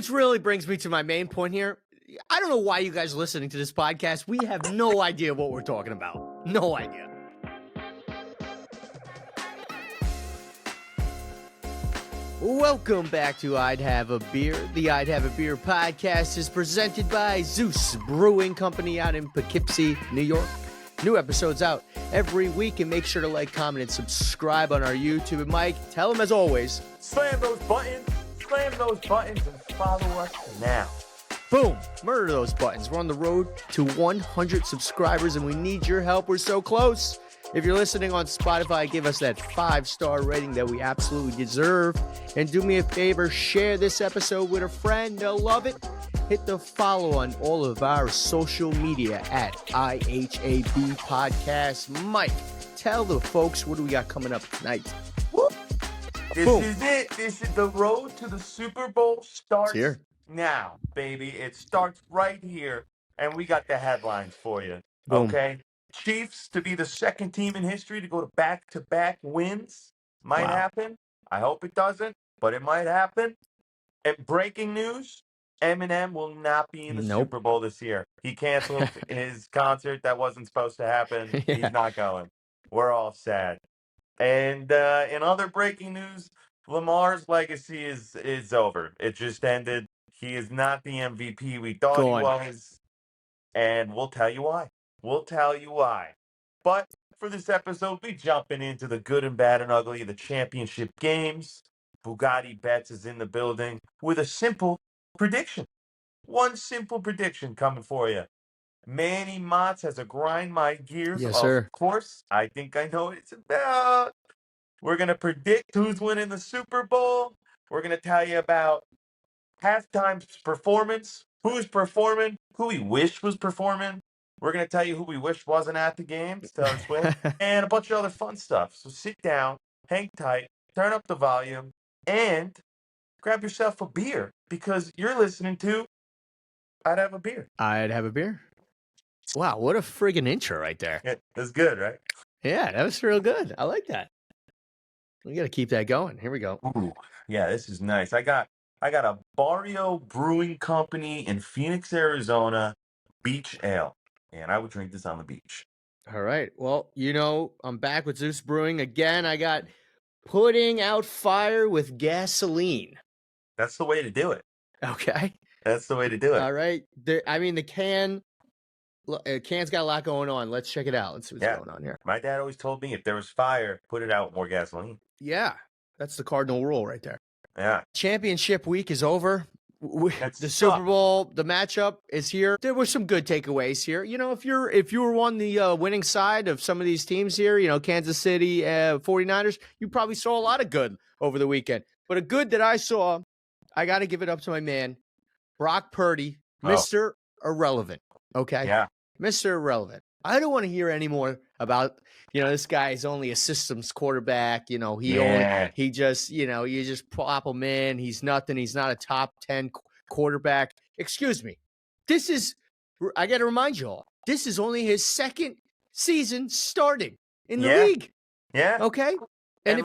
Which really brings me to my main point here. I don't know why you guys are listening to this podcast. We have no idea what we're talking about. No idea. Welcome back to I'd Have a Beer. The I'd Have a Beer podcast is presented by Zeus Brewing Company out in Poughkeepsie, New York. New episodes out every week, and make sure to like, comment, and subscribe on our YouTube. And Mike, tell them as always, slam those buttons, and follow us now. Boom, murder those buttons. We're on the road to 100 subscribers, and we need your help. We're so close. If you're listening on Spotify, give us that 5-star rating that we absolutely deserve. And do me a favor, share this episode with a friend. They'll love it. Hit the follow on all of our social media at IHAB Podcast. Mike, tell the folks, what do we got coming up tonight? This is it. This is the road to the Super Bowl starts here now, baby. It starts right here, and we got the headlines for you. Boom. Okay? Chiefs to be the second team in history to go to back-to-back wins. Might happen. I hope it doesn't, but it might happen. And breaking news, Eminem will not be in the Super Bowl this year. He canceled his concert. That wasn't supposed to happen. Yeah. He's not going. We're all sad. And in other breaking news, Lamar's legacy is over. It just ended. He is not the MVP we thought he was. And we'll tell you why. But for this episode, we're jumping into the good and bad and ugly of the championship games. Bugatti Bets is in the building with a simple prediction. One simple prediction coming for you. Manny Mozz has a grind my gears. Yes, sir. Of course, I think I know what it's about. We're going to predict who's winning the Super Bowl. We're going to tell you about halftime performance, who's performing, who we wish was performing. We're going to tell you who we wish wasn't at the game, Taylor Swift, and a bunch of other fun stuff. So sit down, hang tight, turn up the volume, and grab yourself a beer because you're listening to I'd Have a Beer. I'd Have a Beer. Wow, what a friggin' intro right there. Yeah, that's good, right? Yeah, that was real good. I like that. We got to keep that going. Here we go. Ooh, yeah, this is nice. I got a Barrio Brewing Company in Phoenix, Arizona, Beach Ale. And I would drink this on the beach. All right. Well, I'm back with Zeus Brewing. Again, I got putting out fire with gasoline. That's the way to do it. Okay. That's the way to do it. All right. The can's got a lot going on. Let's check it out. Let's see what's going on here. My dad always told me if there was fire, put it out with more gasoline. Yeah. That's the cardinal rule right there. Yeah. Championship week is over. The Super Bowl, the matchup is here. There were some good takeaways here. If you were on the winning side of some of these teams here, Kansas City, 49ers, you probably saw a lot of good over the weekend. But a good that I saw, I got to give it up to my man, Brock Purdy, Mr. Irrelevant. Okay? Yeah. Mr. Irrelevant. I don't want to hear any more about, this guy is only a systems quarterback. He just, you just plop him in. He's nothing. He's not a top 10 quarterback. Excuse me. I got to remind you all, this is only his second season starting in the league. Yeah. Okay. And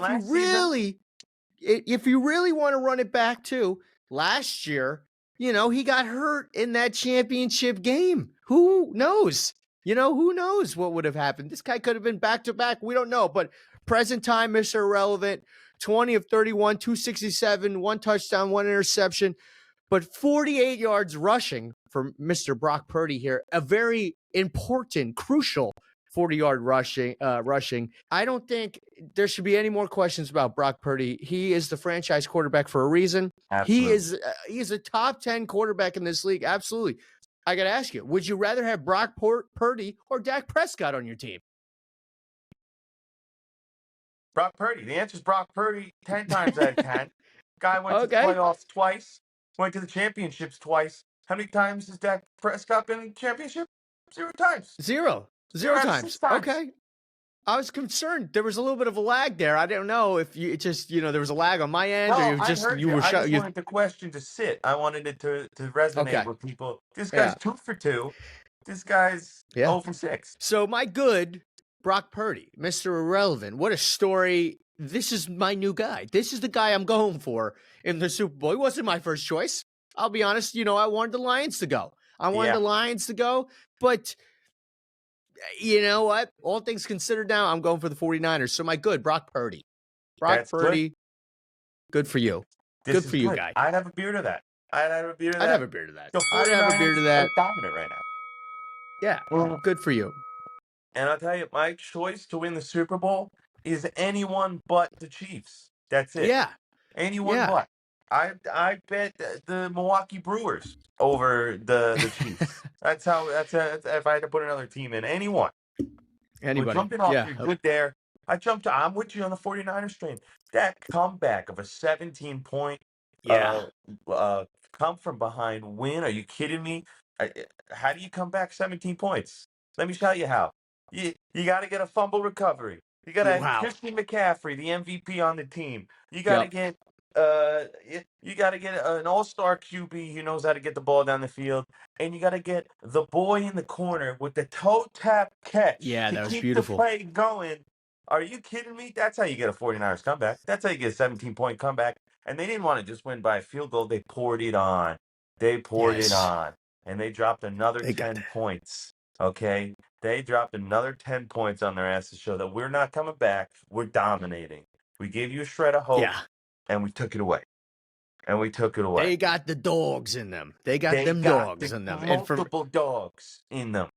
if you really want to run it back to last year, he got hurt in that championship game. Who knows? Who knows what would have happened? This guy could have been back-to-back. We don't know. But present time, Mr. Irrelevant, 20 of 31, 267, 1 touchdown, 1 interception, but 48 yards rushing for Mr. Brock Purdy here. A very important, crucial 40-yard rushing. I don't think there should be any more questions about Brock Purdy. He is the franchise quarterback for a reason. Absolutely. He is a top 10 quarterback in this league. Absolutely. I got to ask you, would you rather have Brock Purdy or Dak Prescott on your team? Brock Purdy. The answer is Brock Purdy 10 times out of 10. Guy went to the playoffs twice, went to the championships twice. How many times has Dak Prescott been in the championship? 0 times. Zero times. Okay. I was concerned. There was a little bit of a lag there. I don't know if there was a lag on my end, or I wanted the question to sit. I wanted it to resonate with people. This guy's 2 for 2. This guy's 0 for 6. So my good Brock Purdy, Mr. Irrelevant. What a story. This is my new guy. This is the guy I'm going for in the Super Bowl. He wasn't my first choice. I'll be honest, I wanted the Lions to go. But you know what? All things considered now, I'm going for the 49ers. So my good, Brock Purdy. Brock That's good. Purdy, good for you. This Good is for you, good. guy. I'd have a beer to that. I'd have a beer to I'd have that. a beer to that. The I'd have a beer 49ers to are that. dominant right now. Yeah, good for you. And I'll tell you, my choice to win the Super Bowl is anyone but the Chiefs. That's it. Yeah, Anyone yeah. but. I bet the Milwaukee Brewers over the Chiefs. That's if I had to put another team in. Anyone. We're Anybody. jumping off Yeah. here good there. I'm with you on the 49ers train. That comeback of a 17-point Yeah. uh, come from behind win. Are you kidding me? How do you come back 17 points? Let me show you how. You got to get a fumble recovery. You got to Wow. Christian McCaffrey, the MVP on the team. You got to Yep. get you got to get an all-star QB who knows how to get the ball down the field, and you got to get the boy in the corner with the toe tap catch Yeah, to that was keep the beautiful. play going. Are you kidding me? That's how you get a 49ers comeback. That's how you get a 17-point comeback. And they didn't want to just win by a field goal. They poured it on. Yes. And they dropped another They got 10 that. points. Okay? They dropped another 10 points on their ass to show that we're not coming back. We're dominating. We gave you a shred of hope, Yeah. and we took it away. They got the dogs in them. They got They them got dogs the in them. And multiple dogs in them.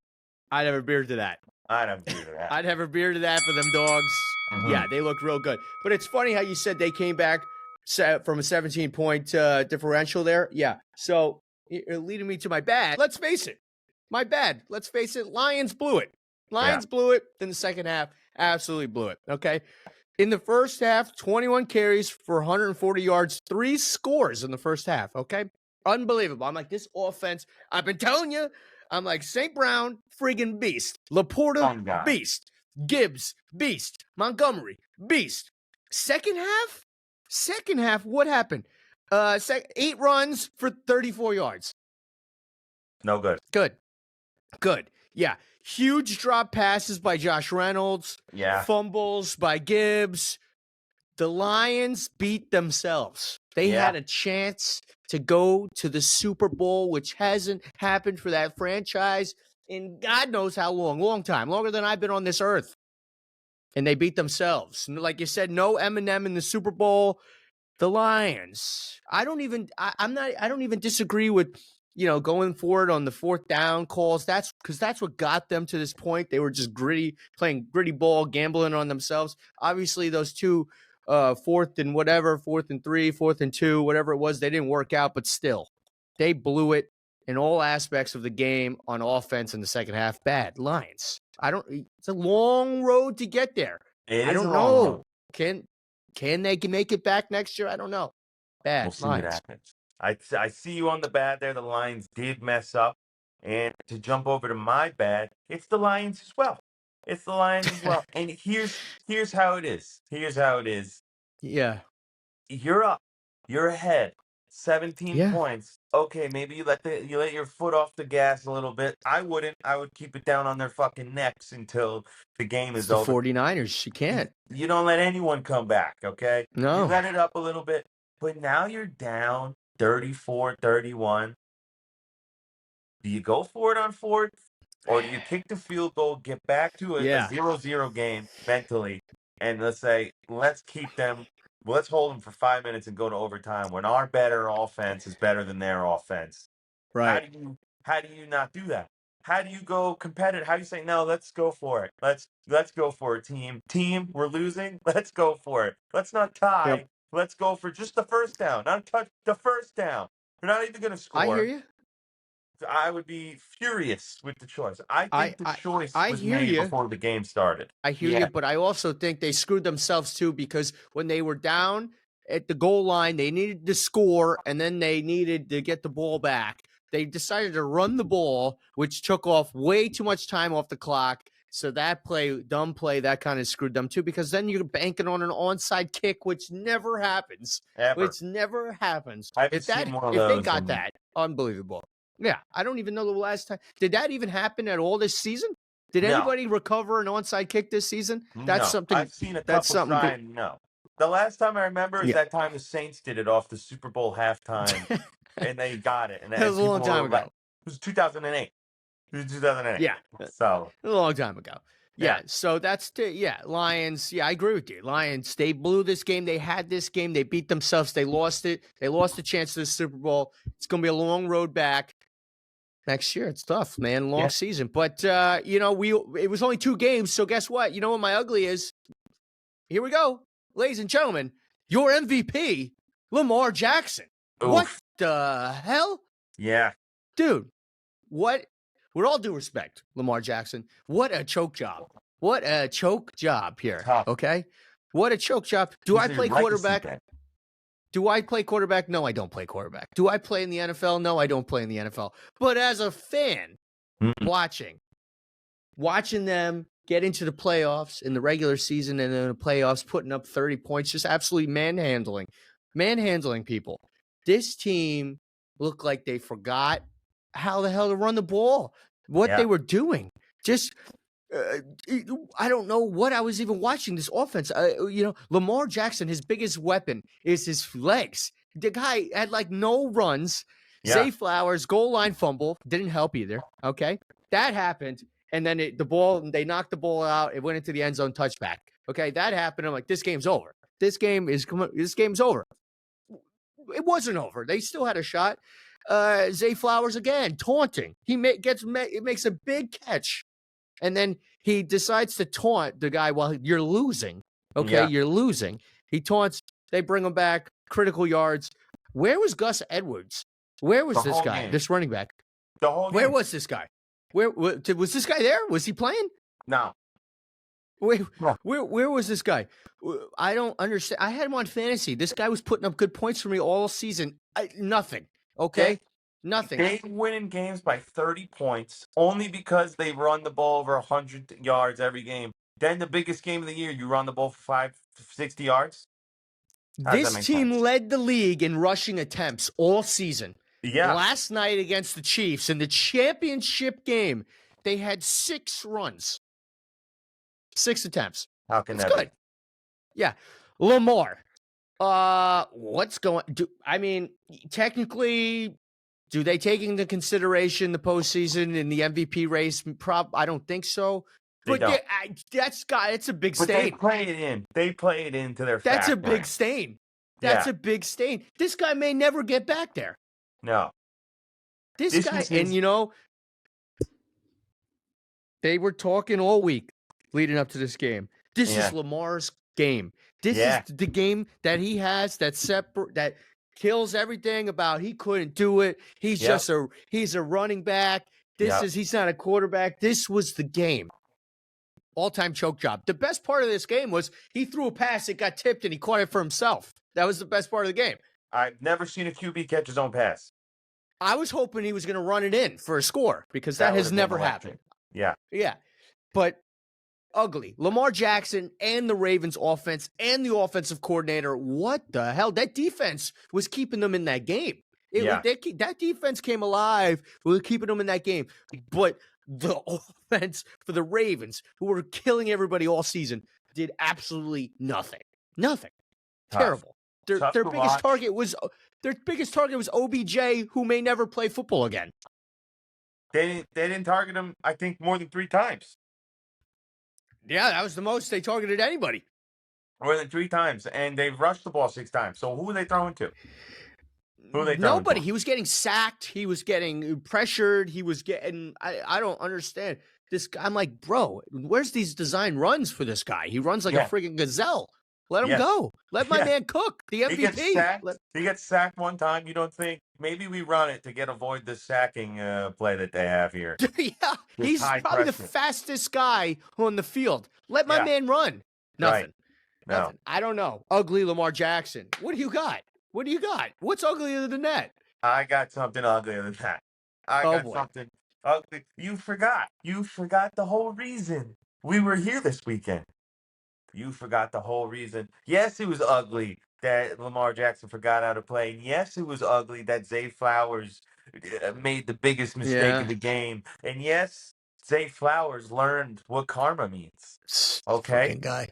I'd have a beer to that. I'd have a beer to that. I'd have a beer to that for them dogs. Mhm. Yeah, they looked real good. But it's funny how you said they came back from a 17-point differential there. Yeah. So leading me to my bad. Let's face it. My bad. Let's face it. Lions blew it. Lions blew it in the second half. Absolutely blew it. Okay. In the first half, 21 carries for 140 yards, 3 scores in the first half. Okay. Unbelievable. I'm like, this offense, I've been telling you, I'm like, St. Brown, friggin' beast. Laporta, Fun guy. beast. Gibbs, beast. Montgomery, beast. Second half, what happened? 8 runs for 34 yards. No good. Good. Yeah. Huge drop passes by Josh Reynolds. Yeah. Fumbles by Gibbs. The Lions beat themselves. They had a chance to go to the Super Bowl, which hasn't happened for that franchise in God knows how long time, longer than I've been on this earth. And they beat themselves. Like you said, no Eminem in the Super Bowl. The Lions. I don't even disagree with, going forward on the fourth down calls. That's because that's what got them to this point. They were just playing gritty ball, gambling on themselves. Obviously, those two fourth and 3, 4th and 2, whatever it was, they didn't work out, but still, they blew it in all aspects of the game on offense in the second half. Bad Lions. It's a long road to get there. I don't know. Can they make it back next year? I don't know. Bad. We'll see Lions. what happens. I see you on the bad there. The Lions did mess up. And to jump over to my bad, it's the Lions as well. It's the Lions as well. And here's how it is. Yeah. You're up. You're ahead. 17 points. Okay, maybe you let your foot off the gas a little bit. I wouldn't. I would keep it down on their fucking necks until the game It's is the over. 49ers. You can't. You don't let anyone come back, okay? No. You let it up a little bit, but now you're down 34-31. Do you go for it on fourth, or do you kick the field goal, get back to a 0-0 game mentally, and let's hold them for 5 minutes and go to overtime when our better offense is better than their offense? Right. How do you not do that? How do you go competitive? How do you say, no, let's go for it. Let's go for it, team. Team, we're losing. Let's go for it. Let's not tie. Yep. Let's go for just the first down. Not touch the first down. We're not even going to score. I hear you. I would be furious with the choice. I think the choice was hear made you. before the game started. I hear you, but I also think they screwed themselves too, because when they were down at the goal line, they needed to score, and then they needed to get the ball back. They decided to run the ball, which took off way too much time off the clock. So that dumb play, that kind of screwed them too, because then you're banking on an onside kick, which never happens. Ever. Which never happens. I haven't seen one of if those. they got that, unbelievable. Yeah, I don't even know the last time. Did that even happen at all this season? Did anybody recover an onside kick this season? That's something. I've seen a couple try. No. The last time I remember is that time the Saints did it off the Super Bowl halftime and they got it. And That was a long people time were like, ago. it was 2008. It was 2008. Yeah. So A long time ago. yeah. Yeah. So Lions. Yeah, I agree with you. Lions, they blew this game. They had this game. They beat themselves. They lost it. They lost the chance to the Super Bowl. It's going to be a long road back next year. It's tough, man. Long season. But, it was only 2 games. So guess what? You know what my ugly is? Here we go. Ladies and gentlemen, your MVP, Lamar Jackson. Oof. What the hell? Yeah. Dude, what? With all due respect, Lamar Jackson, what a choke job. What a choke job here. Tough. Okay? What a choke job. Do I play quarterback? Do I play quarterback? No, I don't play quarterback. Do I play in the NFL? No, I don't play in the NFL. But as a fan, watching them get into the playoffs in the regular season and in the playoffs, putting up 30 points, just absolutely manhandling people. This team looked like they forgot how the hell to run the ball, what they were doing. Just, I don't know what I was even watching this offense. Lamar Jackson, his biggest weapon is his legs. The guy had like no runs. Yeah. Zay Flowers, goal line fumble, didn't help either. Okay. That happened. And then they knocked the ball out. It went into the end zone touchback. Okay. That happened. I'm like, this game's over. This game's over. It wasn't over. They still had a shot. Zay Flowers again, taunting. It makes a big catch. And then he decides to taunt the guy while you're losing. Okay, Yeah. You're losing. He taunts. They bring him back. Critical yards. Where was Gus Edwards? Where was this guy? Game. This running back. The whole game. Where was this guy? Where was this guy there? Was he playing? No. Where was this guy? I don't understand. I had him on fantasy. This guy was putting up good points for me all season. Nothing. Okay? Nothing. They winning games by 30 points only because they run the ball over 100 yards every game. Then the biggest game of the year, you run the ball for 60 yards? This team led the league in rushing attempts all season. Yeah. Last night against the Chiefs in the championship game, they had 6 runs. 6 attempts. How can That's that good. be? Yeah. Lamar. What's going technically, do they take into consideration the postseason in the MVP race? I don't think so. But it's a big stain. But they play it in. They play it into their That's a big stain. That's a big stain. This guy may never get back there. No. This guy, and they were talking all week leading up to this game. This is Lamar's game. This is the game that he has that kills everything about he couldn't do it. He's just he's a running back. He's not a quarterback. This was the game. All-time choke job. The best part of this game was he threw a pass, it got tipped, and he caught it for himself. That was the best part of the game. I've never seen a QB catch his own pass. I was hoping he was going to run it in for a score because that has never happened. Yeah. Yeah. But ugly. Lamar Jackson and the Ravens offense and the offensive coordinator, what the hell? That defense was keeping them in that game. That defense came alive. We were keeping them in that game. But the offense for the Ravens, who were killing everybody all season, did absolutely nothing. Nothing. Tough. Terrible. Their biggest target was OBJ, who may never play football again. They didn't target him, I think, more than 3 times. Yeah, that was the most they targeted anybody. More than 3 times, and they've rushed the ball 6 times. So who are they throwing to? Nobody. He was getting sacked. He was getting pressured. He was getting. I don't understand this guy. I'm like, bro, where's these design runs for this guy? He runs like a freaking gazelle. Let him go. Let my man cook. The MVP. He gets sacked one time. You don't think maybe we run it to avoid the sacking play that they have here? Yeah, he's probably the fastest guy on the field. Let my man run. Nothing. Right. No. Nothing. I don't know. Ugly Lamar Jackson. What do you got? What's uglier than that? I got something uglier than that. Something ugly. You forgot the whole reason we were here this weekend. You forgot the whole reason. Yes, it was ugly that Lamar Jackson forgot how to play. And yes, it was ugly that Zay Flowers made the biggest mistake of the game. And yes, Zay Flowers learned what karma means. Okay? Fucking guy.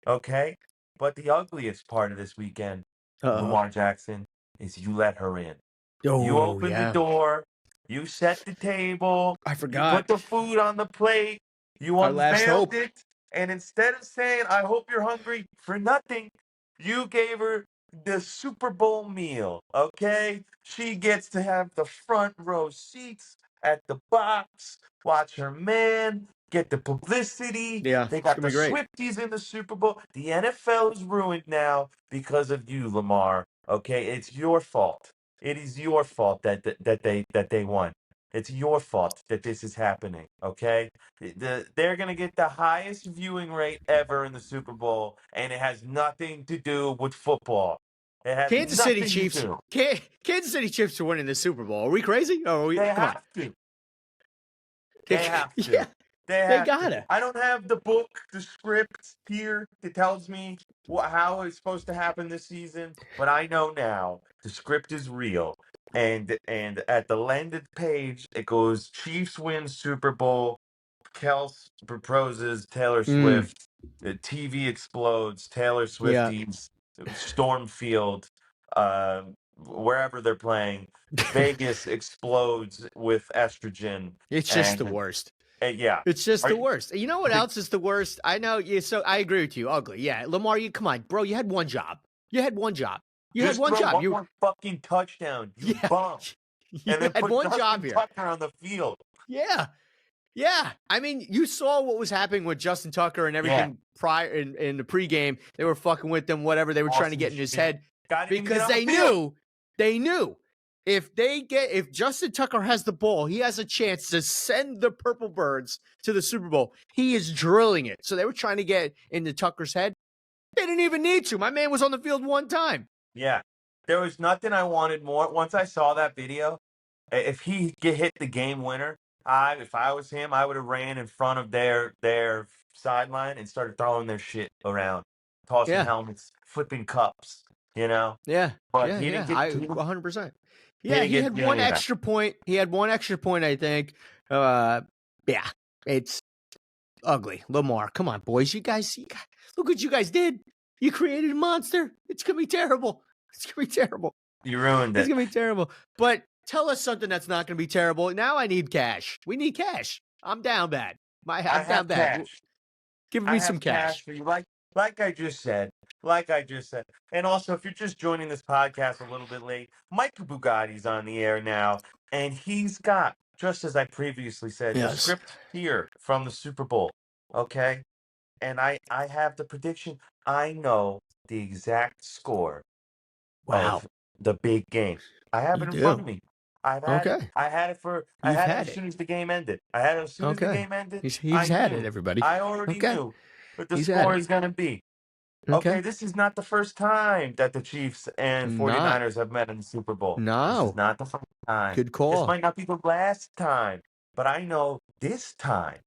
Okay? But the ugliest part of this weekend, Lamar Jackson, is you let her in. You Oh, opened the yeah. door. You set the table. I You put forgot. the food on the plate. You Our last unveiled hope. it. And instead of saying, I hope you're hungry for nothing, you gave her the Super Bowl meal. Okay? She gets to have the front row seats at the box, watch her man, get the publicity. Yeah, They it's got gonna the be great. Swifties in the Super Bowl. The NFL is ruined now because of you, Lamar. Okay? It's your fault. It is your fault that they won. It's your fault that this is happening. Okay, they're gonna get the highest viewing rate ever in the Super Bowl, and it has nothing to do with football. It has Kansas City nothing to Chiefs. do. Kansas City Chiefs are winning the Super Bowl. Are we crazy? Oh, They come on. have to. They have to. Yeah, They they have to. gotta. I don't have the book, the script here that tells me how it's supposed to happen this season, but I know now the script is real. And at the landed page, it goes Chiefs win Super Bowl. Kels proposes Taylor Mm, Swift. The TV explodes. Taylor yeah, Swifties storm field, wherever they're playing. Vegas explodes with estrogen, it's just the and worst. yeah. It's just Are the you, worst. You know what the, else is the worst? I know you. So I agree with you. Ugly. Yeah, Lamar. You come on, bro. You had one job. You had one job. You had just one throw job. one You more fucking touchdown, you yeah. bum, You and then had put one job Justin here. Tucker on the field. Yeah. Yeah, I mean, you saw what was happening with Justin Tucker and Yeah, everything prior in the pregame. They were fucking with him, whatever they were trying to awesome get in his shit. head Got him get because on the field. they knew if Justin Tucker has the ball, he has a chance to send the Purple Birds to the Super Bowl. He is drilling it. So they were trying to get into Tucker's head. They didn't even need to. My man was on the field one time. Yeah, there was nothing I wanted more. Once I saw that video, if he hit the game winner, if I was him, I would have ran in front of their sideline and started throwing their shit around, tossing Yeah, helmets, flipping cups, you know. yeah, But yeah, he didn't yeah. get I he, didn't- 100%. he Yeah, didn't he get had yeah one yeah. extra point. He had one extra point, I think. Yeah, it's ugly. Lamar, come on, boys. Look what you guys did. You created a monster. It's going to be terrible. It's going to be terrible. You ruined It's it. going to be terrible. But tell us something that's not going to be terrible. Now I need cash. We need cash. I'm down bad. I I'm down have bad. cash. Give I me some have cash cash. for you, like I just said. Like I just said. And also, if you're just joining this podcast a little bit late, Mikey Bugatti's on the air now, and he's got, just as I previously said, the Yes. script here from the Super Bowl. Okay? And I have the prediction. I know the exact score Wow. of the big game. I have You it in front do. of me. I've had it. Okay. I You've had it had as it. soon as the game ended. I had it as soon as the Okay. game ended. He's I had it, knew. everybody. I already Okay. knew what the He's had score it. is going to be. Okay, Okay. this is not the first time that the Chiefs and Not. 49ers have met in the Super Bowl. This is No. not the first time. Good This call. might not be the last time, but I know this time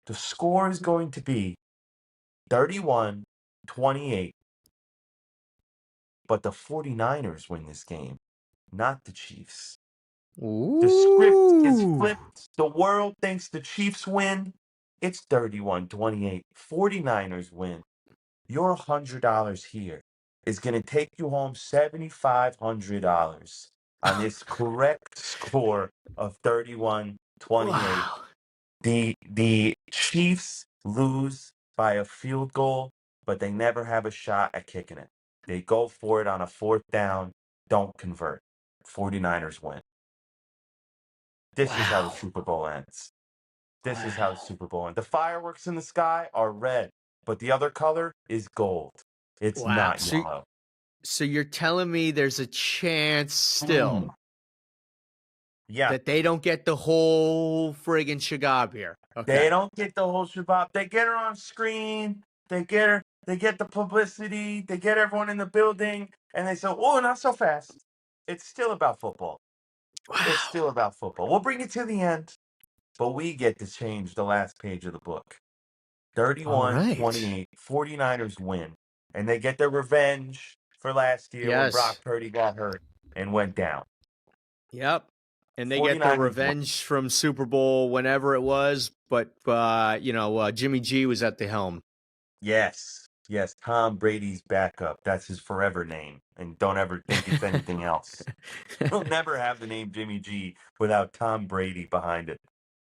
the score is going to be 31-28. But the 49ers win this game, not the Chiefs. The script is Ooh. flipped. The world thinks the Chiefs win. It's 31-28. 49ers win. Your $100 here is going to take you home $7,500 on this correct score of 31-28. Wow. The Chiefs lose by a field goal, but they never have a shot at kicking it. They go for it on a fourth down, don't convert. 49ers win. This is how the Wow. Super Bowl ends. This is how the Wow. Super Bowl ends. The fireworks in the sky are red, but the other color is gold. It's Wow. not yellow. So you're telling me there's a chance still Yeah, that they don't get the whole friggin' shagab here. Okay. they don't get the whole shabab. They get her on screen. They get her. They get the publicity. They get everyone in the building, and they say, "Oh, not so fast." It's still about football. It's Wow. still about football. We'll bring it to the end, but we get to change the last page of the book. All right. 31-28, 49ers win, and they get their revenge for last year when Brock Yes. Purdy got hurt and went down. Yep. And they get their 49ers win. revenge from Super Bowl whenever it was, but Jimmy G was at the helm. Yes. Yes, Tom Brady's backup. That's his forever name. And don't ever think it's anything else. He'll never have the name Jimmy G without Tom Brady behind it.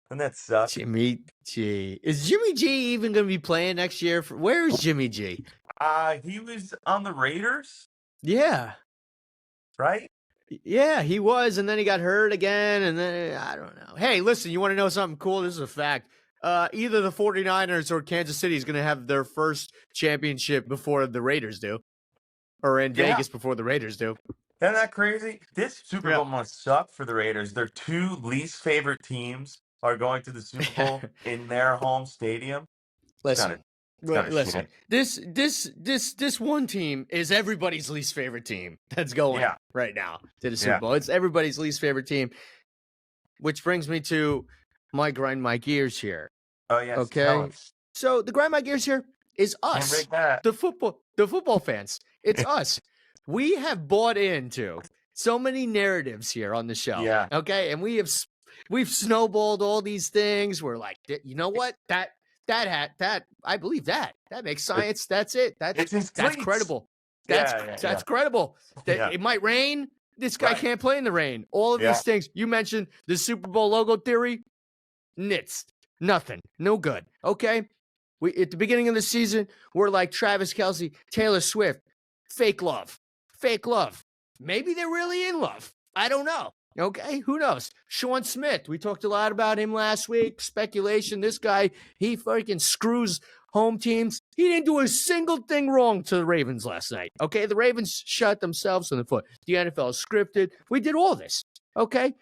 And that sucks. Jimmy G. Is Jimmy G even going to be playing next year? Where is Jimmy G? He was on the Raiders, Yeah. right? Yeah, he was, and then he got hurt again, and then I don't know. Hey, listen, you want to know something cool? This is a fact. Either the 49ers or Kansas City is going to have their first championship before the Raiders do, or in Vegas before the Raiders do. Isn't that crazy? This Super Bowl must suck for the Raiders. Their two least favorite teams are going to the Super Bowl in their home stadium. Listen, this one team is everybody's least favorite team that's going right now to the Super Bowl. It's everybody's least favorite team, which brings me to my grind my gears here. Oh yes. Okay. So the grind my gears here is us, the football fans. It's us. We have bought into so many narratives here on the show. Yeah. Okay, and we've snowballed all these things. We're like, you know what? That I believe that makes sense. That's it. That's credible. That's credible. It might rain. This guy can't play in the rain. All of these things. You mentioned the Super Bowl logo theory. Nits. Nothing. No good. Okay. We at the beginning of the season, we're like Travis Kelce, Taylor Swift. Fake love. Maybe they're really in love. I don't know. Okay, who knows? Sean Smith, we talked a lot about him last week. Speculation, this guy, he freaking screws home teams. He didn't do a single thing wrong to the Ravens last night. Okay, the Ravens shot themselves in the foot. The NFL is scripted. We did all this. Okay,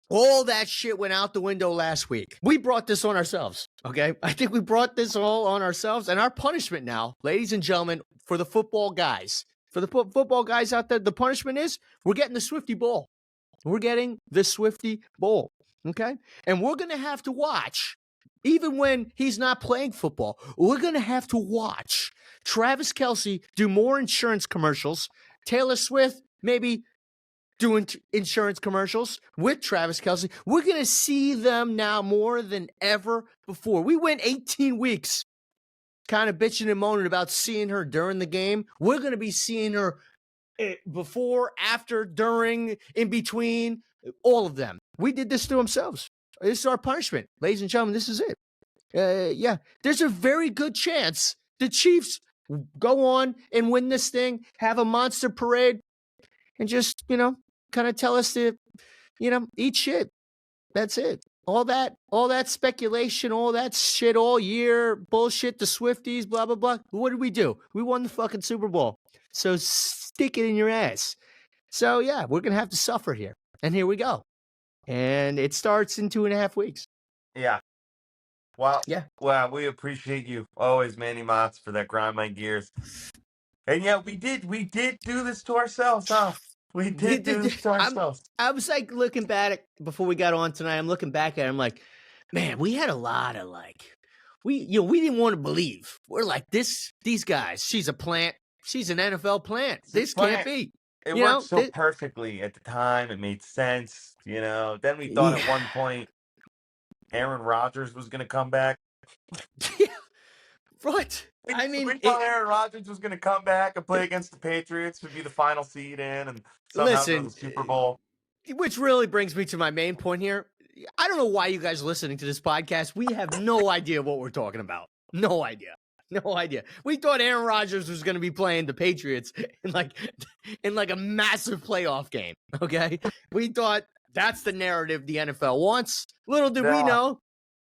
all that shit went out the window last week. We brought this on ourselves. Okay, I think we brought this all on ourselves. And our punishment now, ladies and gentlemen, for the football guys, out there, the punishment is we're getting the Swifty Bowl. We're getting the Swifty Bowl, okay? And we're going to have to watch, even when he's not playing football, we're going to have to watch Travis Kelce do more insurance commercials, Taylor Swift maybe doing insurance commercials with Travis Kelce. We're going to see them now more than ever before. We went 18 weeks kind of bitching and moaning about seeing her during the game. We're going to be seeing her before, after, during, in between, all of them. We did this to ourselves. This is our punishment. Ladies and gentlemen, this is it. There's a very good chance the Chiefs go on and win this thing, have a monster parade, and just, kind of tell us to, eat shit. That's it. All that speculation, all that shit all year, bullshit, the Swifties, blah, blah, blah. What did we do? We won the fucking Super Bowl. So stick it in your ass. So, yeah, we're going to have to suffer here. And here we go. And it starts in 2.5 weeks. Yeah. Well, we appreciate you always, Manny Mozz, for that grind my gears. And yeah, we did do this to ourselves, huh? We did do this to ourselves. I was like looking back at before we got on tonight. I'm looking back at it. I'm like, man, we had a lot of we didn't want to believe. We're like these guys. She's a plant. She's an NFL plant. This can't be. It worked so perfectly at the time. It made sense, Then we thought at one point Aaron Rodgers was going to come back. Yeah, right. We thought Aaron Rodgers was going to come back and play against the Patriots, would be the final seed in, and somehow go to the Super Bowl. Which really brings me to my main point here. I don't know why you guys are listening to this podcast. We have no idea what we're talking about. No idea. We thought Aaron Rodgers was going to be playing the Patriots in like a massive playoff game. Okay, we thought that's the narrative the NFL wants. Little did we know,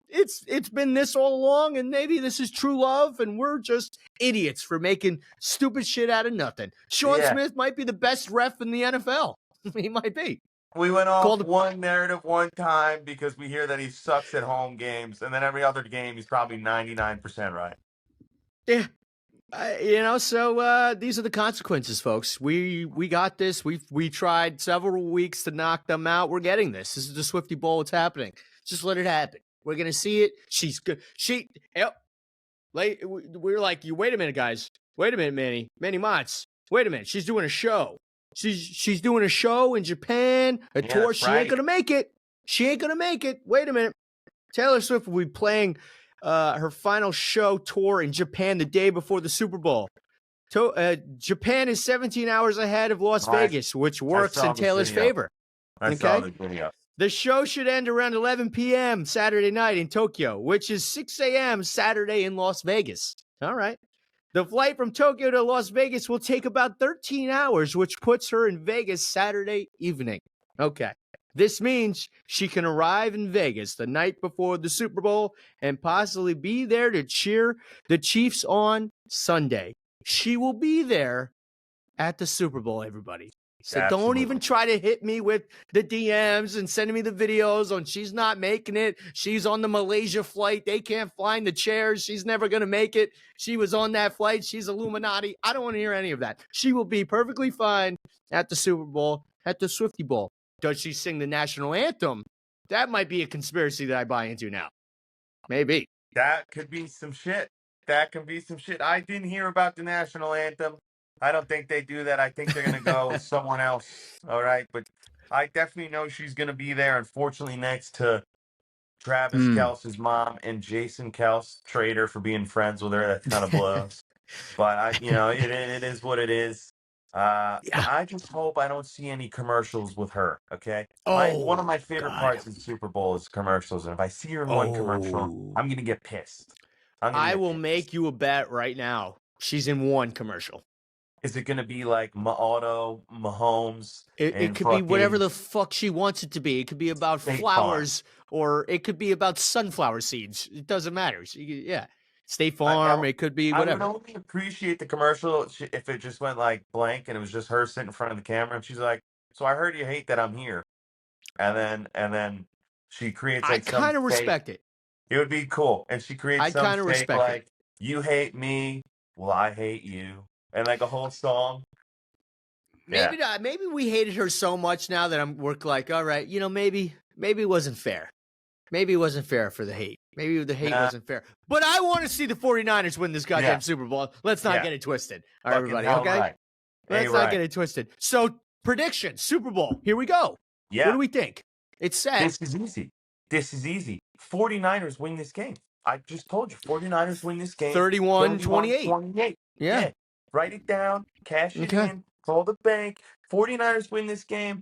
it's been this all along, and maybe this is true love, and we're just idiots for making stupid shit out of nothing. Sean Smith might be the best ref in the NFL. He might be. We went off one narrative one time because we hear that he sucks at home games, and then every other game he's probably 99% right. Yeah, so these are the consequences, folks. We got this. We tried several weeks to knock them out. We're getting this. This is the Swifty Bowl. It's happening. Just let it happen. We're gonna see it. She's good. We're like, you wait a minute, guys. Wait a minute, Manny Mozz. Wait a minute. She's doing a show. She's doing a show in Japan. A tour. She ain't gonna make it. Wait a minute. Taylor Swift will be playing her final show tour in Japan the day before the Super Bowl. Japan is 17 hours ahead of Las Vegas, which works in Taylor's favor. I saw the video. The show should end around 11 p.m. Saturday night in Tokyo, which is 6 a.m. Saturday in Las Vegas. All right. The flight from Tokyo to Las Vegas will take about 13 hours, which puts her in Vegas Saturday evening. Okay. This means she can arrive in Vegas the night before the Super Bowl and possibly be there to cheer the Chiefs on Sunday. She will be there at the Super Bowl, everybody. So don't even try to hit me with the DMs and sending me the videos on she's not making it. She's on the Malaysia flight. They can't find the chairs. She's never going to make it. She was on that flight. She's Illuminati. I don't want to hear any of that. She will be perfectly fine at the Super Bowl, at the Swifty Bowl. Does she sing the national anthem? That might be a conspiracy that I buy into now. Maybe. That could be some shit. That could be some shit. I didn't hear about the national anthem. I don't think they do that. I think they're going to go with someone else. All right. But I definitely know she's going to be there. Unfortunately, next to Travis Kelce's mom and Jason Kelce, traitor for being friends with her. That kind of blows. But it is what it is. I just hope I don't see any commercials with her. Okay. One of my favorite parts of the Super Bowl is commercials. And if I see her in one commercial, I'm going to get pissed. I will make you a bet right now. She's in one commercial. Is it going to be like Mahomes? It could be whatever the fuck she wants it to be. It could be about flowers, or it could be about sunflower seeds. It doesn't matter. State Farm. It could be whatever. I would only appreciate the commercial if it just went like blank and it was just her sitting in front of the camera and she's like, "So I heard you hate that I'm here," and then she creates like I kind of respect it. It would be cool, and she creates some fake like, "You hate me, well I hate you." And like a whole song. Maybe not. Maybe we hated her so much now that we're like, all right, maybe it wasn't fair. Maybe it wasn't fair for the hate. Maybe the hate wasn't fair. But I want to see the 49ers win this goddamn Super Bowl. Let's not get it twisted. All right, everybody, okay? Right. Let's not get it twisted. So, prediction, Super Bowl. Here we go. Yeah. What do we think? It's set. This is easy. 49ers win this game. I just told you, 49ers win this game. 31-28. Yeah. Write it down, cash it in, call the bank. 49ers win this game.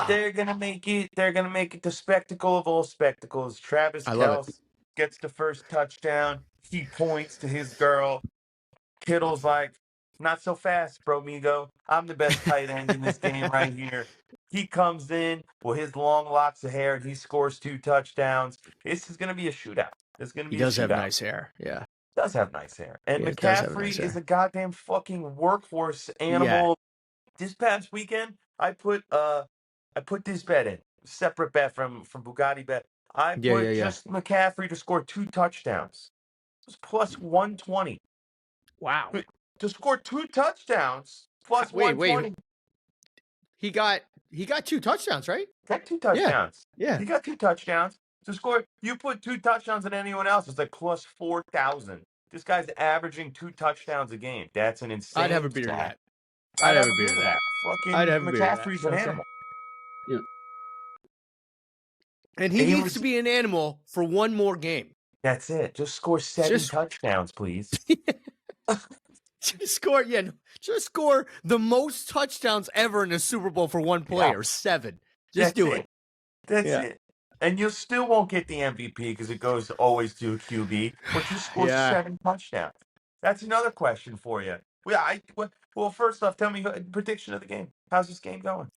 They're gonna make it. They're gonna make it the spectacle of all spectacles. Travis Kelce gets the first touchdown. He points to his girl. Kittle's like, "Not so fast, bro, Migo. I'm the best tight end in this game right here." He comes in with his long locks of hair and he scores 2 touchdowns. This is gonna be a shootout. He does have nice hair. Yeah. Does have nice hair. And McCaffrey is a goddamn fucking workhorse animal. This past weekend, I put this bet in. Separate bet from Bugatti bet. I put just McCaffrey to score 2 touchdowns. It was plus 120. Wow. To score 2 touchdowns plus 120. Wait. He got 2 touchdowns, right? Got 2 touchdowns. Yeah. He got 2 touchdowns. To score, you put 2 touchdowns on anyone else, it's like plus 4,000. This guy's averaging 2 touchdowns a game. That's an insane. I'd have a beer to that. I'd have a beer to that. Fucking I'd have a beer to that. McCaffrey's an animal. Yeah. And he needs to be an animal for one more game. That's it. Just score 7 touchdowns, please. Just score the most touchdowns ever in a Super Bowl for one player. 7. Just do it. That's it. And you still won't get the MVP because it goes always to a QB, but you score 7 touchdowns. That's another question for you. Well, first off, tell me prediction of the game. How's this game going?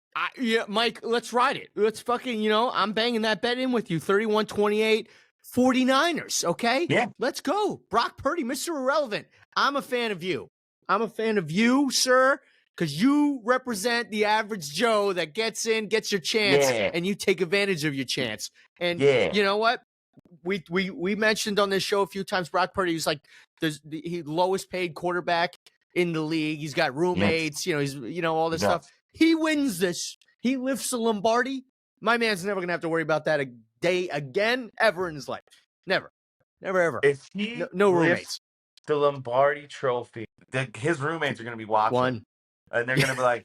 Mike, let's ride it. Let's fucking, I'm banging that bet in with you. 31-28, 49ers, okay? Yeah. Let's go. Brock Purdy, Mr. Irrelevant. I'm a fan of you. I'm a fan of you, sir, because you represent the average Joe that gets in, gets your chance, and you take advantage of your chance. And you know what? We mentioned on this show a few times, Brock Purdy was like the lowest paid quarterback in the league. He's got roommates, he's all this stuff. He wins this. He lifts the Lombardi. My man's never gonna have to worry about that a day again, ever in his life. Never, ever. If he no roommates, the Lombardi Trophy, his roommates are gonna be watching, and they're gonna be like,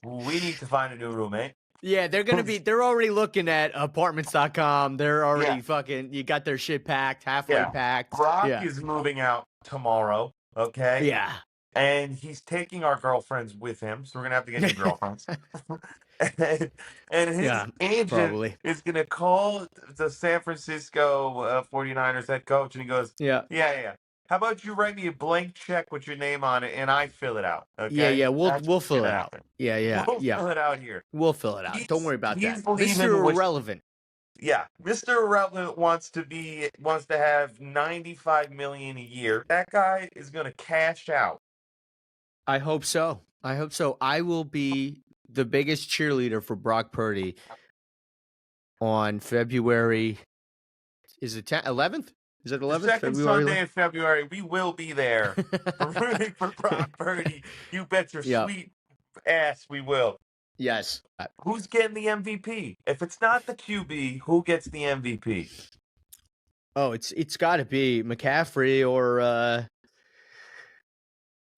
"We need to find a new roommate." Yeah, they're already looking at apartments.com. They're already Yeah, fucking, you got their shit packed, halfway yeah. packed. Brock Yeah. is moving out tomorrow, okay? Yeah. And he's taking our girlfriends with him, so we're gonna have to get new girlfriends. and, and his Yeah, agent probably. is gonna call the San Francisco 49ers head coach, and he goes, Yeah. "Yeah, yeah. How about you write me a blank check with your name on it, and I fill it out? Yeah, Okay, yeah, we'll that's we'll what's fill gonna it out. happen. Yeah, yeah, We'll yeah. fill it out here. We'll fill it out. Don't worry about He's that. Mr. leaving with Irrelevant. yeah. Mr. Irrelevant wants to have 95 million a year. That guy is gonna cash out. I hope so. I hope so. I will be the biggest cheerleader for Brock Purdy on February. Is it 11th? Is it The 11th? second February Sunday 11th? in February, we will be there for rooting for Brock Purdy. You bet your Yeah. sweet ass we will. Yes. Who's getting the MVP? If it's not the QB, who gets the MVP? Oh, it's got to be McCaffrey or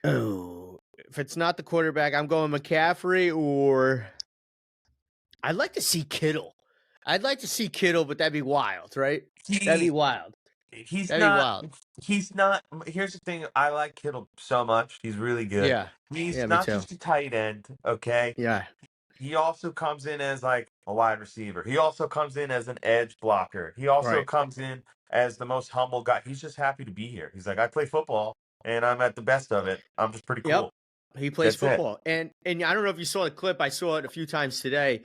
oh, if it's not the quarterback, I'm going McCaffrey or I'd like to see Kittle. I'd like to see Kittle, but that'd be wild, right? That'd be He wild. he's That'd be not wild. he's not here's the thing, I like Kittle so much. He's really good. Yeah. He's Yeah, me not too. just a tight end, okay? Yeah. He also comes in as like a wide receiver. He also comes in as an edge blocker. He also Right. comes in as the most humble guy. He's just happy to be here. He's like, I play football and I'm at the best of it. I'm just pretty Yep. cool. He plays That's it. football. And I don't know if you saw the clip. I saw it a few times today.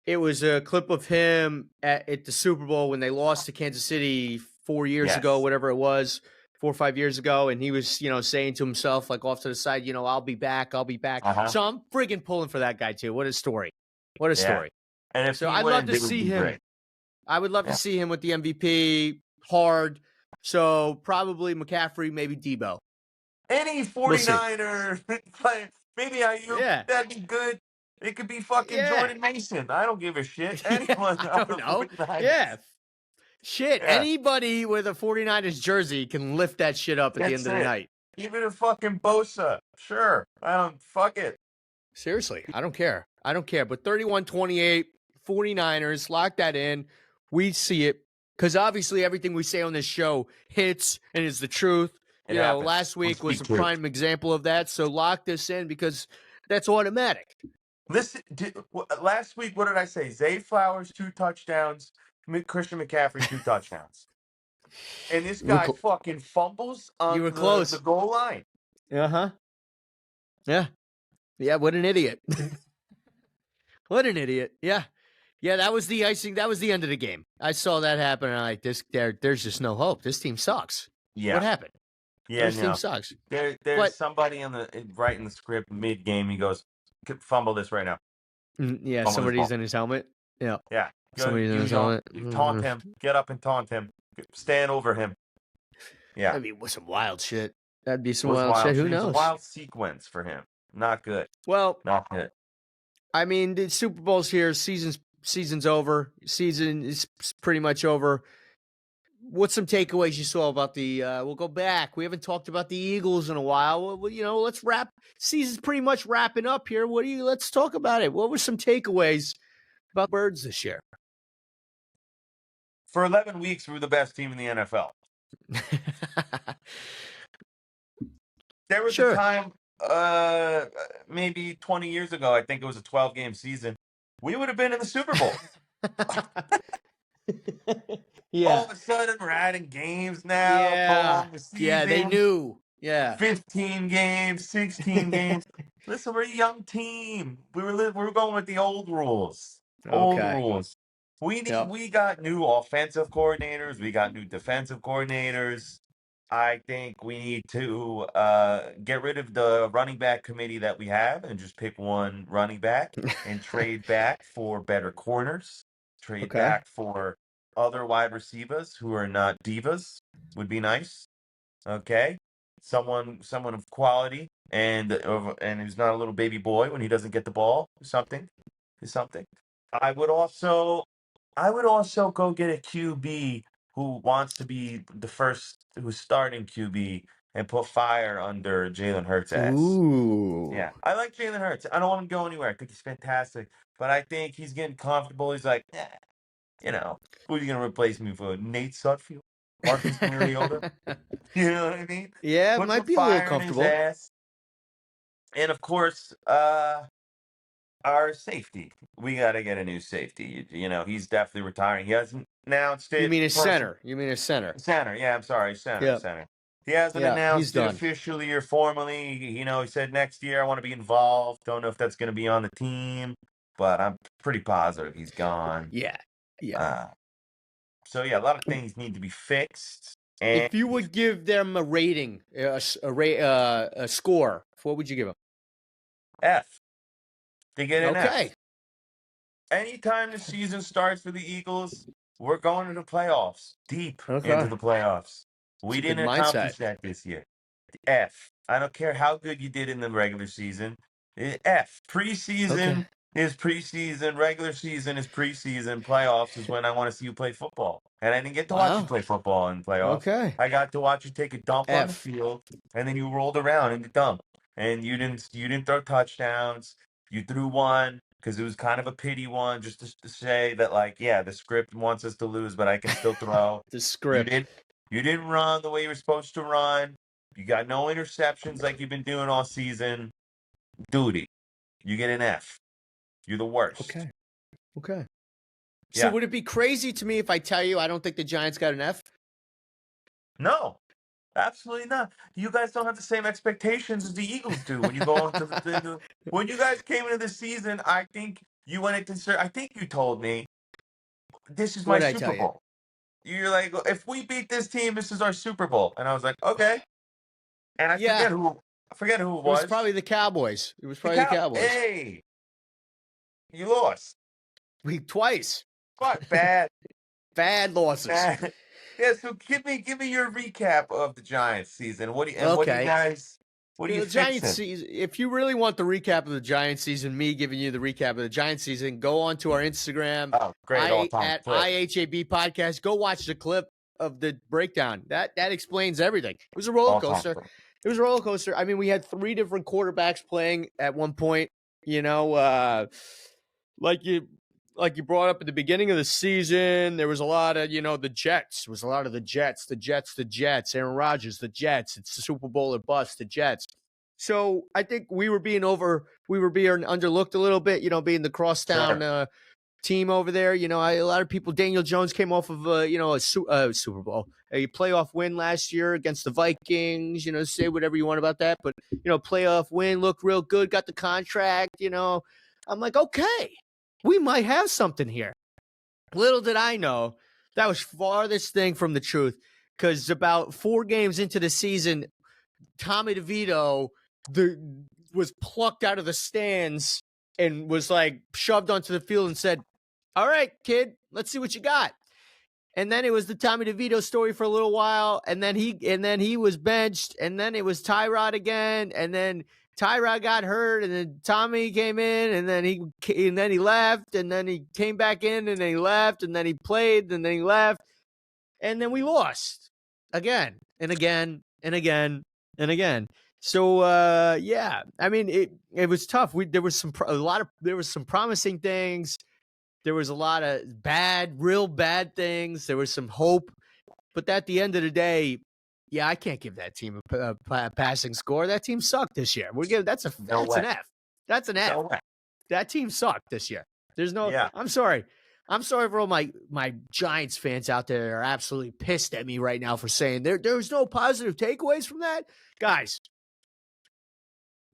It was a clip of him at the Super Bowl when they lost to Kansas City 4 years ago, Yes. whatever it was, 4 or 5 years ago. And he was, saying to himself, like off to the side, I'll be back. I'll be back. Uh-huh. So I'm friggin' pulling for that guy too. What a story. What a Yeah. story. And if So he I'd love wins, to it would see be him. great. I would love Yeah. to see him with the MVP hard. So probably McCaffrey, maybe Debo. Any 49er player, maybe Ayuk, Yeah. that'd be good. It could be fucking Yeah. Jordan Mason. I don't give a shit. Yeah, Anyone I on don't the know. 49ers. Yeah. Shit. Yeah. Anybody with a 49ers jersey can lift that shit up at the That's end of the it. night. Even a fucking Bosa. Sure. I don't fuck it. Seriously. I don't care. I don't care. But 31-28, 49ers, lock that in. We see it. Because obviously everything we say on this show hits and is the truth. It happens. Last We week was a speak truth. prime example of that. So lock this in because that's automatic. Listen, last week, what did I say? Zay Flowers, 2 touchdowns. Christian McCaffrey, 2 touchdowns. And this guy fucking fumbles on You were close. the goal line. Uh-huh. Yeah. Yeah, what an idiot. What an idiot. Yeah. Yeah, that was the icing. That was the end of the game. I saw that happen, and I'm like, there's just no hope. This team sucks. Yeah. What happened? Yeah, This team sucks. There's somebody writing the script mid-game. He goes, fumble this right now. Yeah, Fumble somebody's this in his helmet. Yeah. Yeah. Somebody's in his helmet. Taunt him. Get up and taunt him. Stand over him. Yeah. That'd be some wild shit. That'd be some It was wild shit. Who It was knows? a wild sequence for him. Not good. Well, Not good. I mean, the Super Bowl's here. Season's over. Season is pretty much over. What's some takeaways you saw about the? We'll go back. We haven't talked about the Eagles in a while. Well, let's wrap. Season's pretty much wrapping up here. Let's talk about it. What were some takeaways about Birds this year? For 11 weeks, we were the best team in the NFL. There was a time, maybe 20 years ago, I think it was a 12-game season, we would have been in the Super Bowl. Yeah. All of a sudden, we're adding games now. Yeah. Yeah, they knew. Yeah. 15 games, 16 games. Listen, we're a young team. We were going with the old rules. Old rules. We got new offensive coordinators. We got new defensive coordinators. I think we need to get rid of the running back committee that we have and just pick one running back and trade back for better corners. Trade back for other wide receivers who are not divas would be nice. Okay, someone of quality and who's not a little baby boy when he doesn't get the ball. Something. I would also go get a QB who wants to be the first, who's starting QB and put fire under Jalen Hurts' ass. Ooh. Yeah, I like Jalen Hurts. I don't want him to go anywhere. I think he's fantastic, but I think he's getting comfortable. He's like, who are you gonna replace me for? Nate Sudfeld, Marcus Mariota. You know what I mean? Yeah, it Put some might be a little fire in his comfortable. ass, and of course, our safety. We got to get a new safety. He's definitely retiring. He hasn't announced You it. mean a center? You mean a center? Center. Yeah, I'm sorry, center. Yeah, Center. He hasn't yeah, he's announced it done. officially or formally. He said next year I want to be involved. Don't know if that's going to be on the team, but I'm pretty positive he's gone. Yeah, yeah. So yeah, a lot of things need to be fixed. And If you would give them a rating, a score, what would you give them? F. They get an F. Okay. Anytime the season starts for the Eagles, we're going to the playoffs, deep into Okay. the playoffs. We It's a good didn't accomplish mindset. that this year. F. I don't care how good you did in the regular season. F. Preseason Okay. is preseason. Regular season is preseason. Playoffs is when I want to see you play football. And I didn't get to watch you Wow. play football in playoffs. Okay. I got to watch you take a dump on the F. field, and then you rolled around in the dump, and you didn't throw touchdowns. You threw one because it was kind of a pity one, just to say that, like, yeah, the script wants us to lose, but I can still throw. The You script. didn't run the way you were supposed to run. You got no interceptions like you've been doing all season. Duty. You get an F. You're the worst. Okay. Okay. Yeah. So would it be crazy to me if I tell you I don't think the Giants got an F? No, absolutely not. You guys don't have the same expectations as the Eagles do when you go into when you guys came into the season. I think you went into. I think you told me this is my What did I tell Super you? Bowl. You're like, if we beat this team, this is our Super Bowl. And I was like, okay. And I Yeah. forget who it It was. was probably the Cowboys. It was probably the Cowboys. Hey, you lost. Twice. What? Bad. Bad losses. Bad. Yeah. So give me your recap of the Giants season. What do you Okay. guys? What do you The Giants fixing? season. If you really want the recap of the Giants season, me giving you the recap of the Giants season, go on to our Instagram. Oh, great all-time at clip. IHAB podcast. Go watch the clip of the breakdown. That explains everything. It was a roller All-time coaster. clip. It was a roller coaster. I mean, we had 3 different quarterbacks playing at one point. Like you brought up at the beginning of the season, there was a lot of, the Jets. It was a lot of the Jets. Aaron Rodgers, the Jets. It's the Super Bowl or bust, the Jets. So I think we were being underlooked a little bit, being the crosstown team over there. A lot of people, Daniel Jones came off of, a Super Bowl, a playoff win last year against the Vikings, say whatever you want about that. But, playoff win, looked real good, got the contract, I'm like, okay, we might have something here. Little did I know, that was farthest thing from the truth, because about 4 games into the season, Tommy DeVito was plucked out of the stands and was like shoved onto the field and said, all right, kid, let's see what you got. And then it was the Tommy DeVito story for a little while, and then he was benched, and then it was Tyrod again, and then Tyrod got hurt, and then Tommy came in, and then he left, and then he came back in, and then he left, and then he played, and then he left, and then we lost again and again and again and again. So yeah, I mean it was tough. There was some promising things. There was a lot of real bad things. There was some hope, but at the end of the day, yeah, I can't give that team a passing score. That team sucked this year. That's an F. That's an F. No way. That team sucked this year. There's no. Yeah. I'm sorry. I'm sorry for all my Giants fans out there that are absolutely pissed at me right now for saying there's no positive takeaways from that, guys.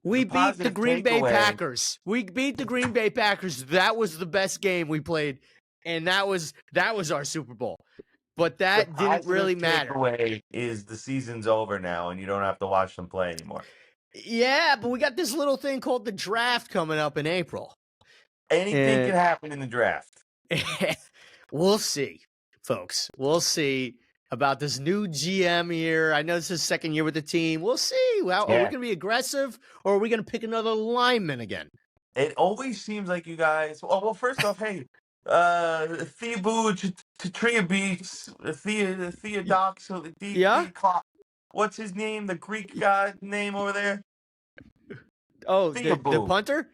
We beat the Green Bay Packers. That was the best game we played, and that was our Super Bowl. But that didn't really matter. The takeaway is the season's over now, and you don't have to watch them play anymore. Yeah, but we got this little thing called the draft coming up in April. Anything can happen in the draft. We'll see, folks. We'll see about this new GM here. I know this is second year with the team. We'll see. Are we going to be aggressive, or are we going to pick another lineman again? It always seems like you guys. Well, first off, hey, Theobu Tria Beats, Theodox, what's his name? The Greek guy name over there? Oh, the Theobald. punter?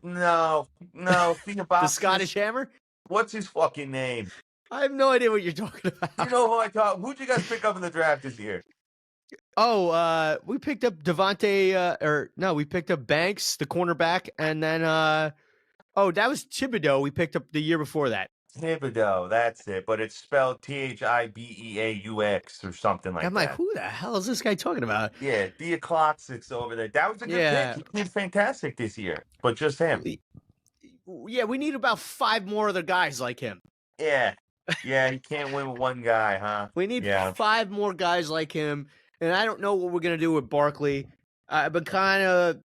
No, The Theobald. Scottish Hammer? What's his fucking name? I have no idea what you're talking about. You know who I thought? Who'd you guys pick up in the draft this year? Oh, we picked up we picked up Banks, the cornerback, and then that was Thibodeau. We picked up the year before that. Thibodeau, that's it. But it's spelled Thibeaux or something like I'm that. like, who the hell is this guy talking about? Yeah, Diacloxics over there. That was a good pick. He did fantastic this year, but just him. Yeah, we need about 5 more other guys like him. Yeah, he can't win with one guy, huh? We need 5 more guys like him, and I don't know what we're gonna do with Barkley. I've been kind of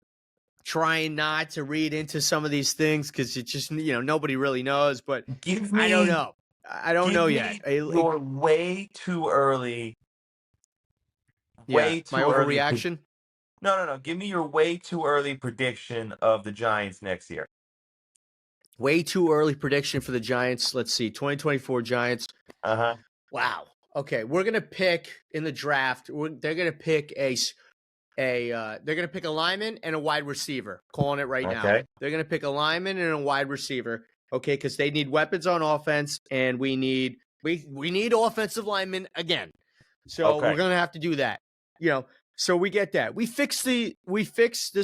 trying not to read into some of these things because it's just nobody really knows. But I don't know. I don't know yet. You're way too early. Way too my early. overreaction. No. Give me your way too early prediction of the Giants next year. Way too early prediction for the Giants. Let's see, 2024 Giants. Uh-huh. Wow. Okay, we're gonna pick in the draft. They're gonna pick they're gonna pick a lineman and a wide receiver. Calling it right now. They're gonna pick a lineman and a wide receiver. Okay, because they need weapons on offense, and we need offensive linemen again. So we're gonna have to do that. So we get that. We fix the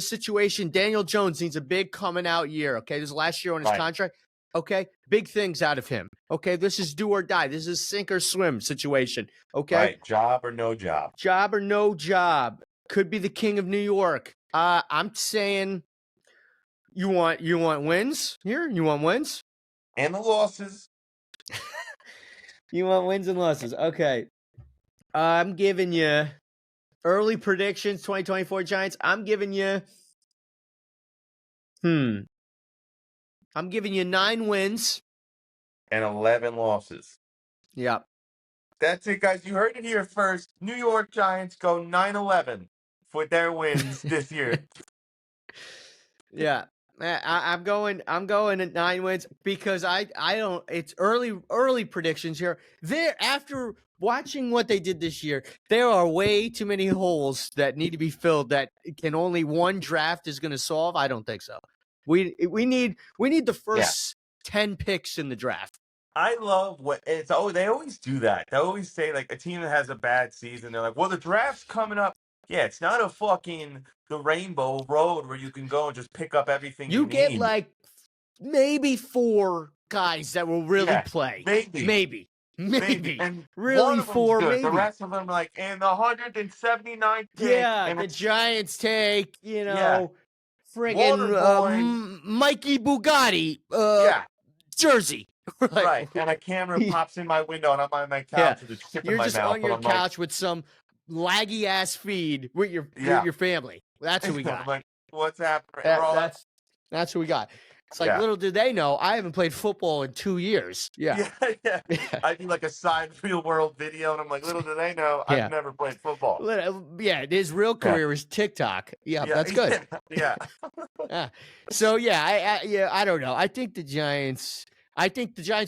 situation. Daniel Jones needs a big coming out year. Okay, this is last year on his contract. Okay, big things out of him. Okay, this is do or die. This is sink or swim situation. Okay, right. Job or no job. Job or no job. Could be the king of New York. I'm saying you want wins here. You want wins and the losses. You want wins and losses. Okay, I'm giving you. Early predictions, 2024 Giants. I'm giving you 9 wins. And 11 losses. Yep. That's it, guys. You heard it here first. New York Giants go 9-11 for their wins this year. Yeah. I'm going at 9 wins because I don't. It's early predictions here. After watching what they did this year, there are way too many holes that need to be filled that can only one draft is going to solve. I don't think so. We need the first 10 picks in the draft. I love they always do that. They always say like a team that has a bad season, they're like, well, the draft's coming up. Yeah, it's not a fucking the rainbow road where you can go and just pick up everything you need. You get like maybe 4 guys that will really play. Maybe. And really 4, maybe. The rest of them like in the 179th pick. Yeah, the Giants take, friggin' Mikey Bugatti jersey. Right. And a camera pops in my window and I'm on my couch with a chip in my mouth. You're just on your couch with some laggy ass feed with your family. That's who we got. Like, what's happening? That's who we got. It's like little did they know I haven't played football in 2 years. Yeah. I do like a side real world video and I'm like, little do they know I've never played football. Yeah, his real career is TikTok. Yeah, that's good. Yeah. So I don't know. I think the Giants